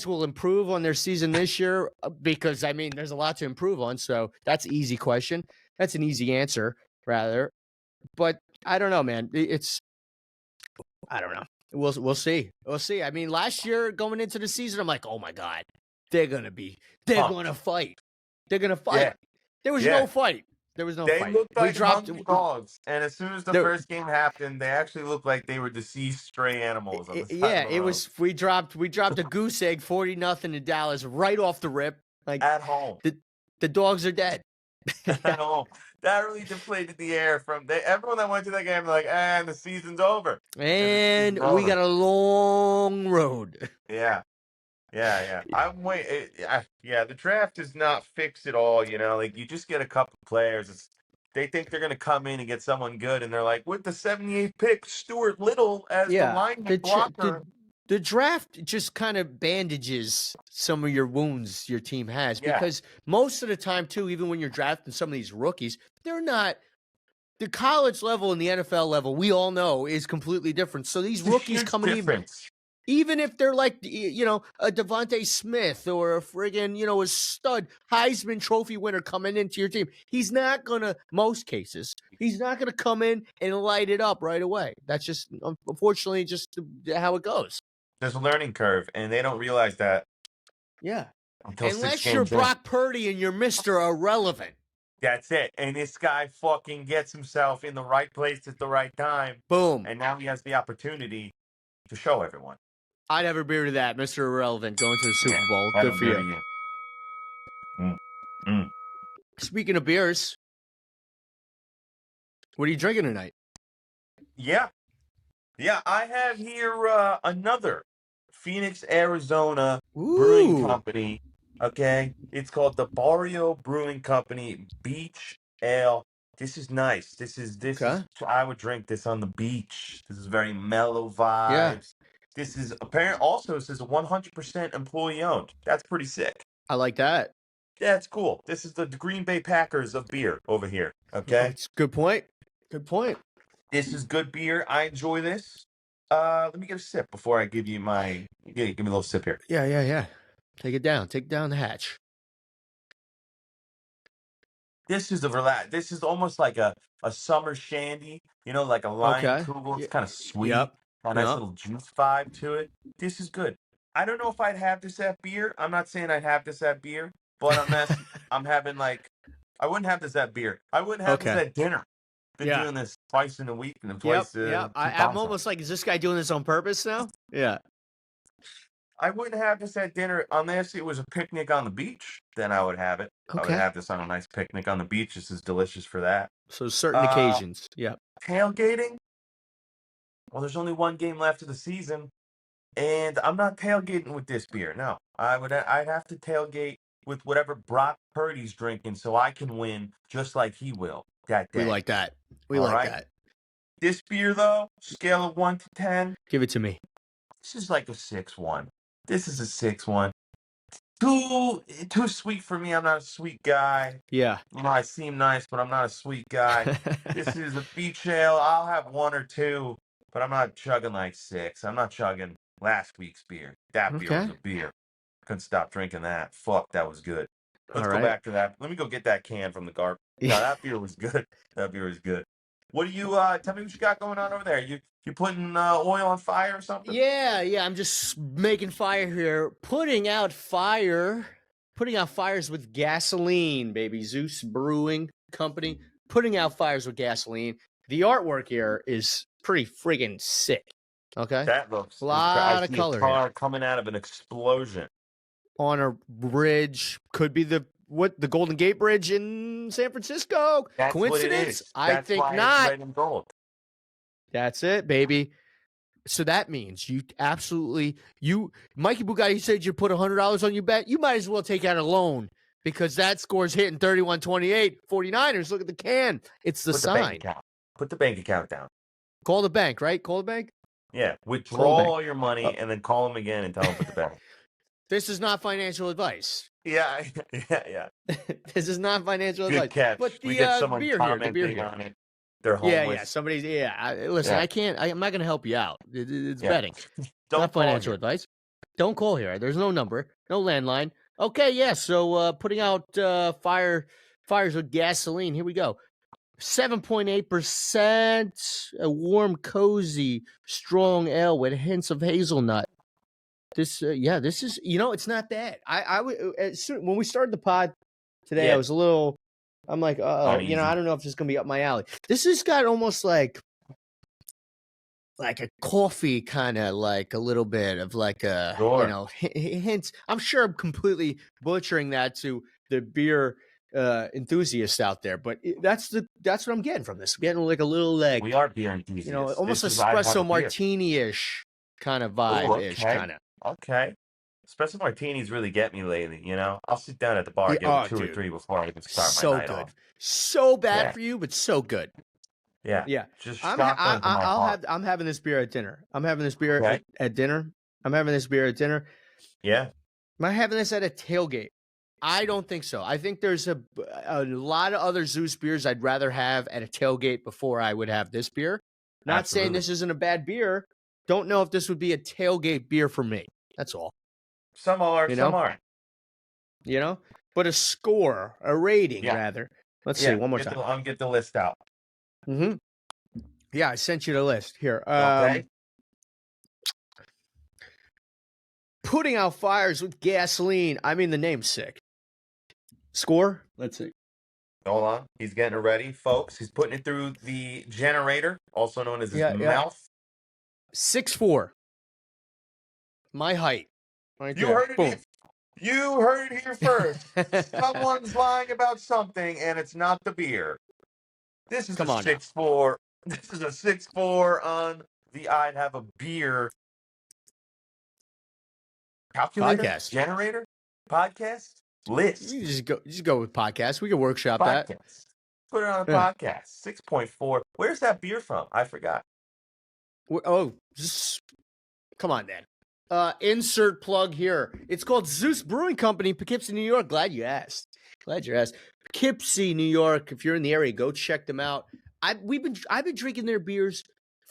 will improve on their season this year because there's a lot to improve on. So that's an easy question. That's an easy answer, rather. But I don't know, man. I don't know. We'll see. I mean, last year going into the season, I'm like, oh my God, they're gonna fight. They're gonna fight. Yeah. There was no fight. They looked like hungry dogs, and as soon as the first game happened, they actually looked like they were deceased stray animals. On the side of the road. We dropped a goose egg 40-0 in Dallas right off the rip. Like at home, the dogs are dead. At home. That really deflated the air from everyone that went to that game. Like, and the season's over. And we got a long road. Yeah. I'm waiting. The draft does not fix it all. Like you just get a couple players. They think they're going to come in and get someone good, and they're like, with the 78th pick, Stuart Little as the lineman blocker. The draft just kind of bandages some of your wounds your team has because most of the time, too, even when you're drafting some of these rookies, they're not the college level and the NFL level. We all know is completely different. So these rookies coming in. Even if they're like, a Devontae Smith or a friggin', a stud Heisman Trophy winner coming into your team, he's not gonna, most cases, he's not gonna come in and light it up right away. That's just, unfortunately, just how it goes. There's a learning curve, and they don't realize that Yeah. until 6 Unless you're games in. Brock Purdy and you're Mr. Irrelevant. That's it. And this guy fucking gets himself in the right place at the right time. Boom. And now he has the opportunity to show everyone. I'd have a beer to that, Mr. Irrelevant, going to the Super Bowl. Good for you. Speaking of beers, what are you drinking tonight? Yeah, I have here another Phoenix, Arizona brewing company. Okay, it's called the Barrio Brewing Company Beach Ale. This is nice. This is I would drink this on the beach. This is very mellow vibes. Yeah. This is apparent. Also, this is 100% employee owned. That's pretty sick. I like that. Yeah, it's cool. This is the Green Bay Packers of beer over here. Okay, That's good point. Good point. this is good beer. I enjoy this. Let me get a sip before I give you my. Yeah, give me a little sip here. Yeah. Take it down. Take down the hatch. This is This is almost like a summer shandy. Like a lime kugel. It's kind of sweet. Yep. A nice little juice vibe to it. This is good. I don't know if I'd have this at beer. I'm not saying I'd have this at beer, but I'm having like. I wouldn't have this at beer. I wouldn't have this at dinner. Been doing this twice in a week and then twice. I'm almost like, is this guy doing this on purpose now? Yeah. I wouldn't have this at dinner unless it was a picnic on the beach. Then I would have it. Okay. I would have this on a nice picnic on the beach. This is delicious for that. So certain occasions. Yeah. Tailgating? Well, there's only one game left of the season, and I'm not tailgating with this beer. No, I'd have to tailgate with whatever Brock Purdy's drinking, so I can win just like he will that day. We like that. That. This beer, though, scale of 1 to 10. Give it to me. This is like a 6-1. This is a 6-1. Too sweet for me. I'm not a sweet guy. Yeah. I seem nice, but I'm not a sweet guy. This is a beach ale. I'll have 1 or 2, but I'm not chugging like 6. I'm not chugging last week's beer. That beer was a beer. Couldn't stop drinking that. Fuck, that was good. Let's go back to that. Let me go get that can from the garbage. No, that beer was good. That beer was good. What do you tell me what you got going on over there? You putting oil on fire or something? Yeah. I'm just making fire here. Putting out fires with gasoline, baby. Zeus Brewing Company putting out fires with gasoline. The artwork here is pretty friggin' sick. Okay, that looks a lot of color. A car coming out of an explosion on a bridge. Could be the Golden Gate Bridge in San Francisco. That's coincidence? What it is. I That's think why not. It's red and gold. That's it, baby. So that means you Mikey Bugatti said you put $100 on your bet. You might as well take out a loan because that score's hitting 31-28. 49ers, look at the can. It's the sign. Put the bank account down. Call the bank, right? Call the bank? Yeah. Withdraw all your money and then call them again and tell them to put the bank. This is not financial advice. Yeah. This is not financial Good advice. catch. But we get someone beer commenting here. on it. They're homeless. Yeah. Somebody's. Listen, I can't. I'm not going to help you out. It's betting. Don't not financial advice. Don't call here. There's no number. No landline. Okay. Yeah. So putting out fires with gasoline. Here we go. 7.8%. A warm, cozy, strong ale with hints of hazelnut. This is, it's not bad. When we started the pod today, I was a little, I'm like, I don't know if this is going to be up my alley. This has got almost like a coffee kind of, like a little bit of like a, hints. I'm sure I'm completely butchering that to the beer enthusiasts out there, but that's what I'm getting from this. I'm getting like a little, like, we are beer enthusiasts. Almost espresso martini-ish kind of vibe-ish kind of. Okay. Espresso martinis really get me lately, I'll sit down at the bar, get 2 or 3 before I even start my night off. So bad for you, but so good. Yeah. Just I'm having this beer at dinner. I'm having this beer at dinner. Yeah. Am I having this at a tailgate? I don't think so. I think there's a lot of other Zeus beers I'd rather have at a tailgate before I would have this beer. Not saying this isn't a bad beer. Don't know if this would be a tailgate beer for me. That's all. Some are, You some know? aren't. You know? But a rating, Yeah. rather. Let's see, Yeah, one more time. I'll get the list out. Mm-hmm. Yeah, I sent you the list. Here. Okay. Putting out fires with gasoline. I mean, the name's sick. Score? Let's see. Hold on. He's getting it ready, folks. He's putting it through the generator, also known as his mouth. 6'4". My height. Right You there. heard it. Boom. You heard it here first. Someone's lying about something, and it's not the beer. This is Come a on now. 6'4". This is a 6'4" on the I'd Have a Beer calculator, Podcast. generator, podcast, list. You just go with podcast. We can workshop that. Podcast. Put it on a podcast. 6.4. Where's that beer from? I forgot. Just come on, Dan. Insert plug here. It's called Zeus Brewing Company, Poughkeepsie, New York. Glad you asked. Poughkeepsie, New York. If you're in the area, go check them out. I've been drinking their beers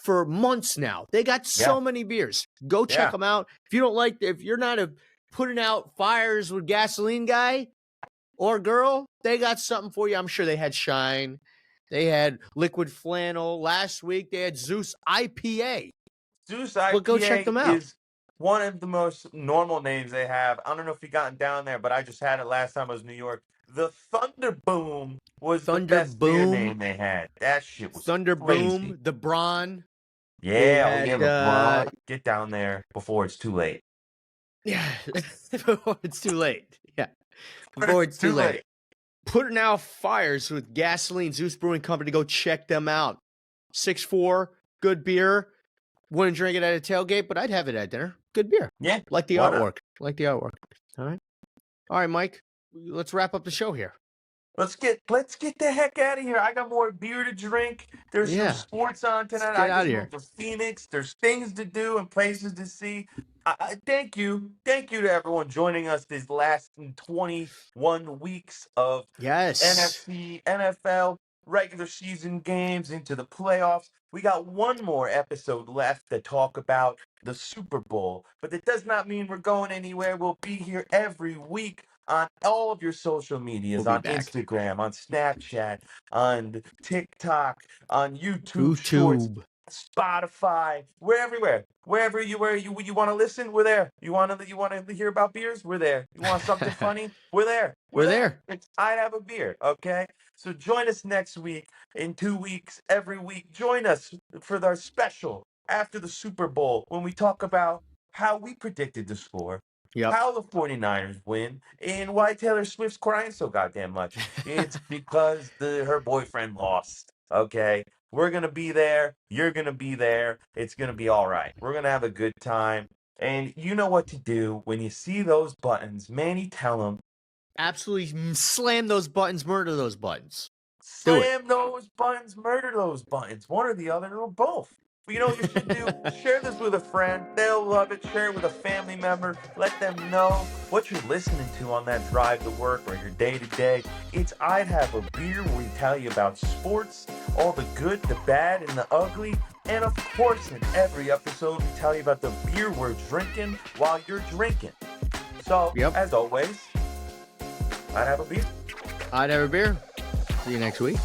for months now. They got so many beers. Go check them out. If you're not a putting out fires with gasoline guy or girl, they got something for you. I'm sure they had Shine. They had Liquid Flannel. Last week they had Zeus IPA. Zeus IPA but go check them out. Is one of the most normal names they have. I don't know if you've gotten down there, but I just had it last time I was in New York. The Thunder Boom was the best beer name they had. That shit was Thunder crazy. Boom, the Braun. Yeah, LeBron. Get down there before it's too late. Yeah, before it's too late. Yeah, before it's too late. Putting out fires with gasoline. Zeus Brewing Company. Go check them out. 6'4", good beer. Wouldn't drink it at a tailgate, but I'd have it at dinner. Good beer. Yeah, like the artwork. All right, Mike. Let's wrap up the show here. Let's get the heck out of here. I got more beer to drink. There's some sports on tonight. I just moved to Phoenix. There's things to do and places to see. Thank you to everyone joining us these last 21 weeks of NFC, NFL, regular season games into the playoffs. We got one more episode left to talk about the Super Bowl, but that does not mean we're going anywhere. We'll be here every week on all of your social medias, on Instagram, on Snapchat, on TikTok, on YouTube Shorts, Spotify. We're everywhere. Wherever you want to listen, we're there. You want to hear about beers? We're there. You want something funny? We're there. We're there. I have a beer. Okay. So join us next week, in 2 weeks, every week. Join us for our special after the Super Bowl when we talk about how we predicted the score. How the 49ers win, and why Taylor Swift's crying so goddamn much. It's because her boyfriend lost, okay? We're going to be there. You're going to be there. It's going to be all right. We're going to have a good time. And you know what to do when you see those buttons. Manny, tell them. Absolutely slam those buttons, murder those buttons. Slam those buttons, murder those buttons. One or the other, or both. But you know what you should do? Share this with a friend. They'll love it. Share it with a family member. Let them know what you're listening to on that drive to work or your day-to-day. It's I'd Have a Beer, where we tell you about sports, all the good, the bad, and the ugly. And of course, in every episode, we tell you about the beer we're drinking while you're drinking. So, as always, I'd have a beer. I'd have a beer. See you next week.